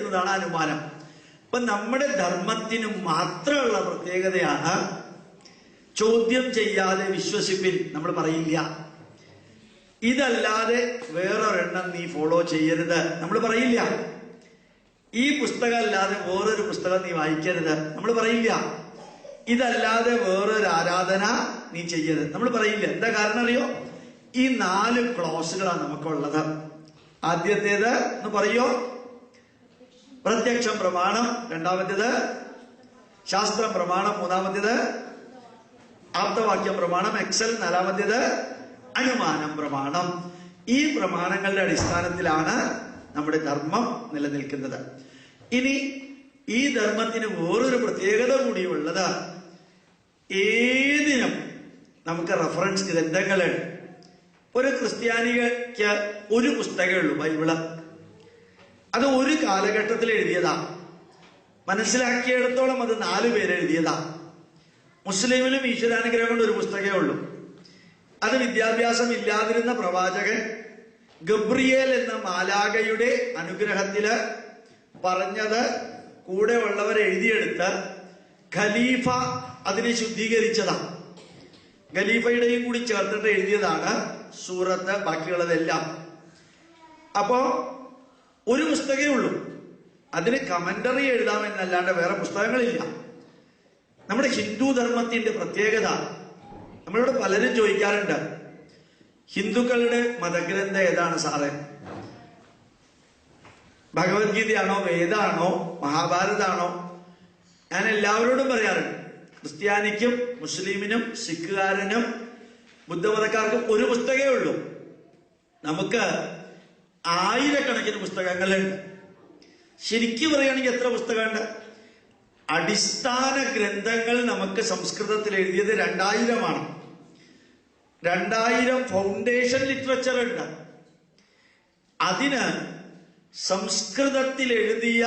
എടുക്കുന്നതാണ് അനുമാനം. അപ്പൊ നമ്മുടെ ധർമ്മത്തിന് മാത്രമുള്ള പ്രത്യേകതയാണ് ചോദ്യം ചെയ്യാതെ വിശ്വസിപ്പിൻ. നമ്മൾ പറയില്ല ഇതല്ലാതെ വേറൊരെണ്ണം നീ ഫോളോ ചെയ്യരുത്, നമ്മൾ പറയില്ല. ഈ പുസ്തകം അല്ലാതെ വേറൊരു പുസ്തകം നീ വായിക്കരുത്, നമ്മൾ പറയില്ല. ഇതല്ലാതെ വേറൊരു ആരാധന നീ ചെയ്യരുത്, നമ്മൾ പറയില്ല. എന്താ കാരണം അറിയോ? ഈ 4 ക്ലോസുകളാണ് നമുക്കുള്ളത്. ആദ്യത്തേത് എന്ന് പറയോ, പ്രത്യക്ഷം പ്രമാണം. രണ്ടാമത്തേത് ശാസ്ത്രം പ്രമാണം. മൂന്നാമത്തേത് ആപ്തവാക്യം പ്രമാണം, എക്സൽ. നാലാമത്തേത് അനുമാനം പ്രമാണം. ഈ പ്രമാണങ്ങളുടെ അടിസ്ഥാനത്തിലാണ് നമ്മുടെ ധർമ്മം നിലനിൽക്കുന്നത്. ഇനി ഈ ധർമ്മത്തിന് വേറൊരു പ്രത്യേകത കൂടിയുള്ളത്, ഏതിനും നമുക്ക് റെഫറൻസ് ഗ്രന്ഥങ്ങളുണ്ട്. ഒരു ക്രിസ്ത്യാനിക്ക് ഒരു പുസ്തകമേ ഉള്ളൂ, ബൈബിള്. അത് ഒരു കാലഘട്ടത്തിൽ എഴുതിയതാ. മനസ്സിലാക്കിയിടത്തോളം അത് 4 പേര് എഴുതിയതാ. മുസ്ലിമിനും ഈശ്വരാനുഗ്രഹം കൊണ്ട് ഒരു പുസ്തകമേ ഉള്ളൂ. അത് വിദ്യാഭ്യാസം ഇല്ലാതിരുന്ന പ്രവാചകൻ ഗബ്രിയേൽ എന്ന മാലാഖയുടെ അനുഗ്രഹത്തില് പറഞ്ഞത് കൂടെ ഉള്ളവർ എഴുതിയെടുത്ത് ഖലീഫ അതിനെ ശുദ്ധീകരിച്ചതാ. ഖലീഫയുടെയും കൂടി ചേർത്തിട്ട് എഴുതിയതാണ് സൂറത്ത്, ബാക്കിയുള്ളതെല്ലാം. അപ്പോ ഒരു പുസ്തകമേ ഉള്ളൂ. അതിന് കമന്ററി എഴുതാമെന്നല്ലാണ്ട് വേറെ പുസ്തകങ്ങളില്ല. നമ്മുടെ ഹിന്ദു ധർമ്മത്തിന്റെ പ്രത്യേകത, നമ്മളോട് പലരും ചോദിക്കാറുണ്ട്, ഹിന്ദുക്കളുടെ മതഗ്രന്ഥം ഏതാണ് സാറേ? ഭഗവത്ഗീതയാണോ, വേദാണോ, മഹാഭാരതാണോ? ഞാൻ എല്ലാവരോടും പറയാറുണ്ട്, ക്രിസ്ത്യാനിക്കും മുസ്ലിമിനും സിഖുകാരനും ബുദ്ധമതക്കാർക്കും ഒരു പുസ്തകമേ ഉള്ളൂ. നമുക്ക് ആയിരക്കണക്കിന് പുസ്തകങ്ങളുണ്ട്. ശരിക്കും പറയുകയാണെങ്കിൽ എത്ര പുസ്തകമുണ്ട്? അടിസ്ഥാന ഗ്രന്ഥങ്ങൾ നമുക്ക് സംസ്കൃതത്തിൽ എഴുതിയത് 2000 2000 ഫൗണ്ടേഷൻ ലിറ്ററേച്ചർ ഉണ്ട്. അതിന് സംസ്കൃതത്തിൽ എഴുതിയ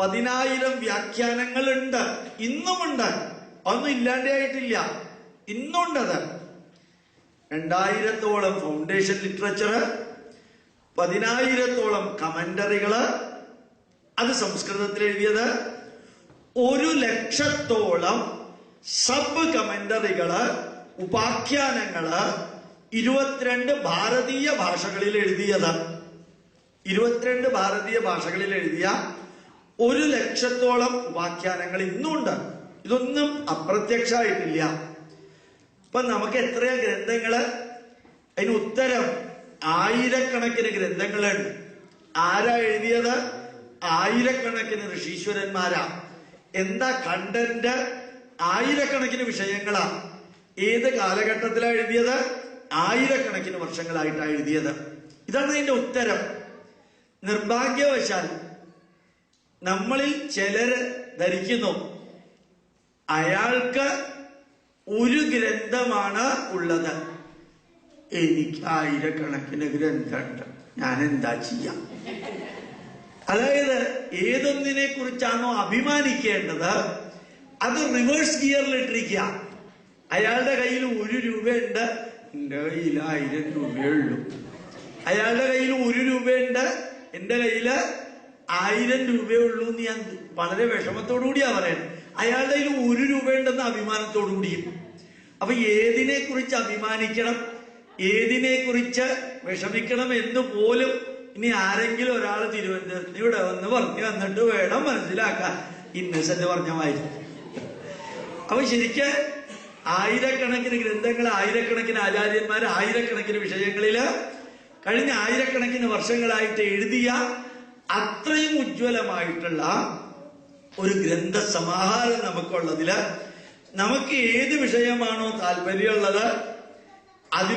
10,000 വ്യാഖ്യാനങ്ങളുണ്ട്. ഇന്നുമുണ്ട്, അതൊന്നും ഇല്ലാണ്ടേ ആയിട്ടില്ല, ഇന്നുണ്ടത്. 2000-ഓളം ഫൗണ്ടേഷൻ ലിറ്ററേച്ചർ, 10,000-ഓളം കമന്ററികള്, അത് സംസ്കൃതത്തിൽ എഴുതിയത്. 1,00,000-ഓളം സബ് കമന്ററികള്, ഉപാഖ്യാനങ്ങള് 22 ഭാരതീയ ഭാഷകളിൽ എഴുതിയത്. 22 ഭാരതീയ ഭാഷകളിൽ എഴുതിയ 1,00,000-ഓളം ഉപാഖ്യാനങ്ങൾ ഇന്നുണ്ട്. ഇതൊന്നും അപ്രത്യക്ഷമായിട്ടില്ല. ഇപ്പൊ നമുക്ക് എത്രയാ ഗ്രന്ഥങ്ങള്? അതിന് ഉത്തരം ആയിരക്കണക്കിന് ഗ്രന്ഥങ്ങളുണ്ട്. ആരാ എഴുതിയത്? ആയിരക്കണക്കിന് ഋഷീശ്വരന്മാരാ. എന്താ കണ്ടന്റ്? ആയിരക്കണക്കിന് വിഷയങ്ങളാ. ഏത് കാലഘട്ടത്തിലാ എഴുതിയത്? ആയിരക്കണക്കിന് വർഷങ്ങളായിട്ടാണ് എഴുതിയത്. ഇതാണ് അതിന്റെ ഉത്തരം. നിർഭാഗ്യവശാൽ നമ്മളിൽ ചിലര് ധരിക്കുന്നു അയാൾക്ക് ഒരു ഗ്രന്ഥമാണ് ഉള്ളത്, എനിക്ക് ആയിരക്കണക്കിന് ഗ്രന്ഥമുണ്ട്, ഞാൻ എന്താ ചെയ്യാം? അതായത് ഏതൊന്നിനെ കുറിച്ചാണോ അഭിമാനിക്കേണ്ടത് അത് റിവേഴ്സ് ഗിയറിലിട്ടിരിക്കുക. അയാളുടെ കയ്യിൽ 1 രൂപയുണ്ട്, എന്റെ കയ്യിൽ 1000 രൂപയുള്ളൂ. അയാളുടെ കയ്യിൽ 1 രൂപയുണ്ട്, എന്റെ കയ്യില് 1000 രൂപയുള്ളൂ എന്ന് ഞാൻ വളരെ വിഷമത്തോടു കൂടിയാ പറയുന്നത്. അയാളുടെ കയ്യിൽ 1 രൂപയുണ്ടെന്ന് അഭിമാനത്തോടു കൂടിയും. അപ്പൊ ഏതിനെ കുറിച്ച് അഭിമാനിക്കണം, ഏതിനെ കുറിച്ച് വിഷമിക്കണം എന്ന് പോലും ഇനി ആരെങ്കിലും ഒരാൾ തിരുവനന്തപുരത്ത് ഇവിടെ വന്ന് പറഞ്ഞു വന്നിട്ട് വേണം മനസ്സിലാക്കാൻ. ഇന്നസെന്റ് പറഞ്ഞ മാതിരി. അപ്പൊ ശരിക്ക് ആയിരക്കണക്കിന് ഗ്രന്ഥങ്ങൾ, ആയിരക്കണക്കിന് ആചാര്യന്മാർ, ആയിരക്കണക്കിന് വിഷയങ്ങളില് കഴിഞ്ഞ ആയിരക്കണക്കിന് വർഷങ്ങളായിട്ട് എഴുതിയ അത്രയും ഉജ്ജ്വലമായിട്ടുള്ള ഒരു ഗ്രന്ഥസമാഹാരം നമുക്കുള്ളതില് നമുക്ക് ഏത് വിഷയമാണോ താല്പര്യമുള്ളത് അത്